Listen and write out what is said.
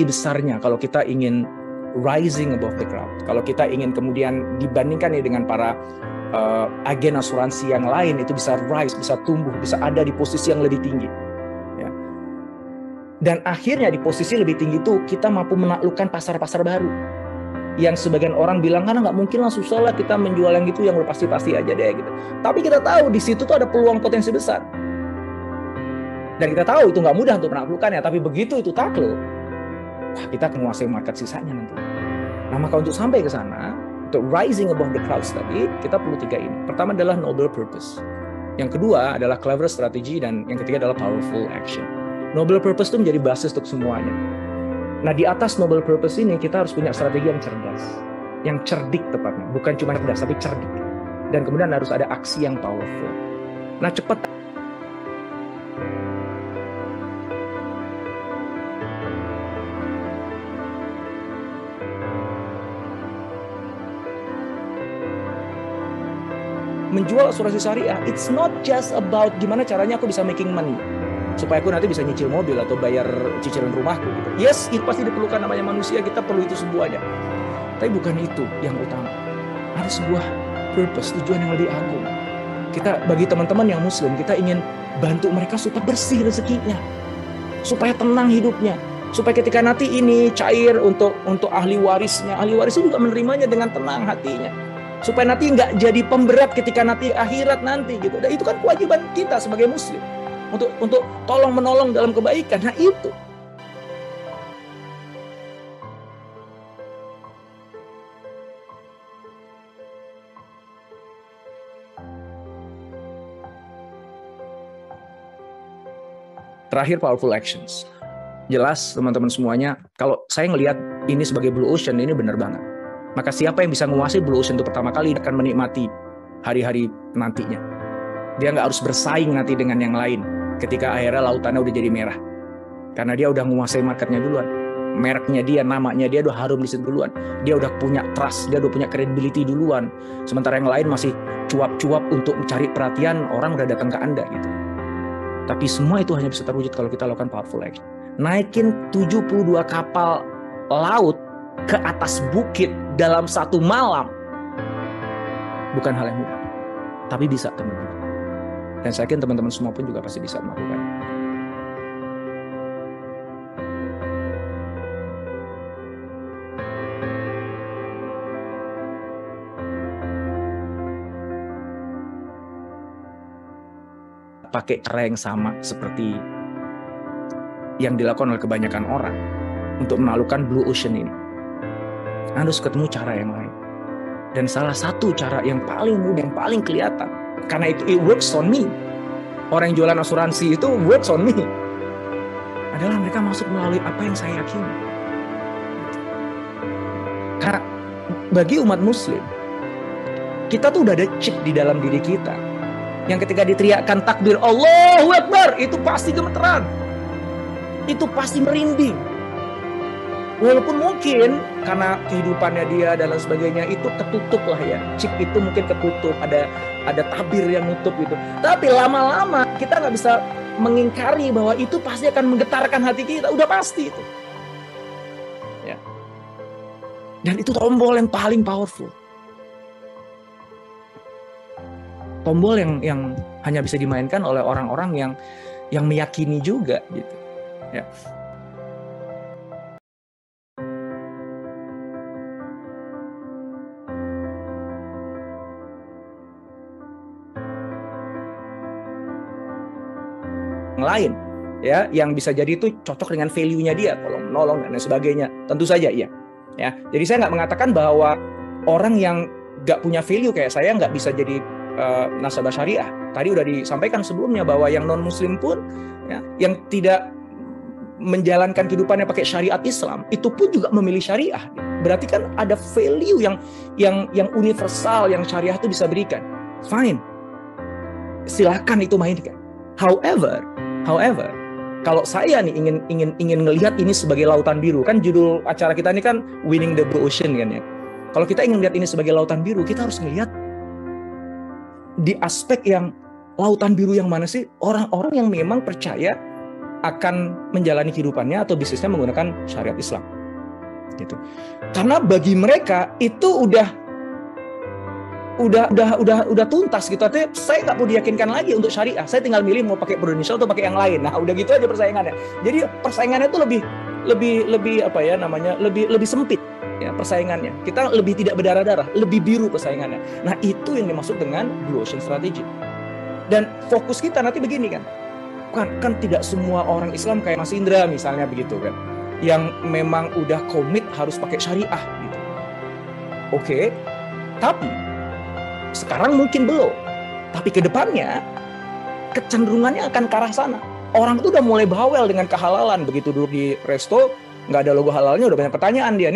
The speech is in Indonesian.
besarnya kalau kita ingin rising above the crowd. Kalau kita ingin kemudian dibandingkan ya dengan para agen asuransi yang lain, itu bisa rise, bisa tumbuh, bisa ada di posisi yang lebih tinggi. Ya. Dan akhirnya di posisi lebih tinggi itu kita mampu menaklukkan pasar-pasar baru. Yang sebagian orang bilang, karena nggak mungkin lah, susah lah kita menjual yang gitu, yang pasti-pasti aja deh gitu. Tapi kita tahu di situ tuh ada peluang potensi besar. Dan kita tahu itu nggak mudah untuk menaklukkannya, tapi begitu itu takluk, wah, kita akan menguasai market sisanya nanti. Nah, maka untuk sampai ke sana, untuk rising above the crowds tadi, kita perlu 3 ini. Pertama adalah noble purpose. Yang kedua adalah clever strategy, dan yang ketiga adalah powerful action. Noble purpose itu menjadi basis untuk semuanya. Nah, di atas noble purpose ini kita harus punya strategi yang cerdas, yang cerdik tepatnya. Bukan cuma cerdas, tapi cerdik. Dan kemudian harus ada aksi yang powerful. Nah, cepat. Menjual asuransi syariah, it's not just about gimana caranya aku bisa making money supaya aku nanti bisa nyicil mobil atau bayar cicilan rumahku gitu. Yes, itu pasti diperlukan, namanya manusia, kita perlu itu semuanya. Tapi bukan itu yang utama. Ada sebuah purpose, tujuan yang lebih agung. Kita, bagi teman-teman yang muslim, kita ingin bantu mereka supaya bersih rezekinya, supaya tenang hidupnya, supaya ketika nanti ini cair untuk ahli warisnya juga menerimanya dengan tenang hatinya. Supaya nanti nggak jadi pemberat ketika nanti akhirat nanti gitu. Dan itu kan kewajiban kita sebagai muslim untuk tolong menolong dalam kebaikan. Nah, itu. Terakhir, powerful actions. Jelas teman-teman semuanya, kalau saya ngelihat ini sebagai blue ocean, ini benar banget. Maka siapa yang bisa menguasai blue ocean itu pertama kali akan menikmati hari-hari nantinya. Dia nggak harus bersaing nanti dengan yang lain ketika akhirnya lautannya udah jadi merah. Karena dia udah menguasai marketnya duluan. Mereknya dia, namanya dia udah harum di situ duluan. Dia udah punya trust, dia udah punya credibility duluan. Sementara yang lain masih cuap-cuap untuk mencari perhatian, orang udah datang ke Anda gitu. Tapi semua itu hanya bisa terwujud kalau kita lakukan powerful action. Naikin 72 kapal laut ke atas bukit dalam 1 malam bukan hal yang mudah, tapi bisa teman-teman. Dan saya yakin teman-teman semua pun juga pasti bisa melakukan. Pakai cara yang sama seperti yang dilakukan oleh kebanyakan orang untuk menaklukkan blue ocean ini. Anda harus ketemu cara yang lain. Dan salah satu cara yang paling mudah, yang paling kelihatan, karena itu it works on me. Orang yang jualan asuransi itu works on me. Adalah mereka masuk melalui apa yang saya yakini. Karena bagi umat muslim, kita tuh udah ada chip di dalam diri kita. Yang ketika diteriakkan takbir Allahu Akbar, itu pasti gemeteran. Itu pasti merinding. Walaupun mungkin karena kehidupannya dia dan lain sebagainya itu ketutup lah ya. Chip itu mungkin ketutup, ada tabir yang nutup gitu. Tapi lama-lama kita nggak bisa mengingkari bahwa itu pasti akan menggetarkan hati kita. Udah pasti itu. Ya. Dan itu tombol yang paling powerful. Tombol yang hanya bisa dimainkan oleh orang-orang yang meyakini juga gitu. Ya. Lain ya, yang bisa jadi itu cocok dengan value-nya dia, tolong menolong dan lain sebagainya, tentu saja iya ya. Jadi saya nggak mengatakan bahwa orang yang nggak punya value kayak saya nggak bisa jadi nasabah syariah. Tadi udah disampaikan sebelumnya bahwa yang non muslim pun ya, yang tidak menjalankan kehidupannya pakai syariat Islam itu pun juga memilih syariah. Berarti kan ada value yang universal yang syariah itu bisa berikan. Fine, silakan itu mainkan. However, kalau saya nih ingin ngelihat ini sebagai lautan biru, kan judul acara kita ini kan Winning the Blue Ocean kan ya. Kalau kita ingin lihat ini sebagai lautan biru, kita harus ngelihat di aspek yang lautan biru yang mana sih? Orang-orang yang memang percaya akan menjalani kehidupannya atau bisnisnya menggunakan syariat Islam. Gitu. Karena bagi mereka itu udah tuntas gitu. Artinya saya nggak mau diyakinkan lagi untuk syariah. Saya tinggal milih mau pakai produk Indonesia atau pakai yang lain. Nah, udah gitu aja persaingannya. Jadi persaingannya itu lebih sempit ya persaingannya. Kita lebih tidak berdarah-darah, lebih biru persaingannya. Nah, itu yang dimaksud dengan blue ocean strategy. Dan fokus kita nanti begini kan. Kan tidak semua orang Islam kayak Mas Indra misalnya begitu kan. Yang memang udah komit harus pakai syariah gitu. Oke. Tapi sekarang mungkin belum. Tapi ke depannya kecenderungannya akan ke arah sana. Orang itu udah mulai bawel dengan kehalalan. Begitu duduk di resto, nggak ada logo halalnya, udah banyak pertanyaan dia.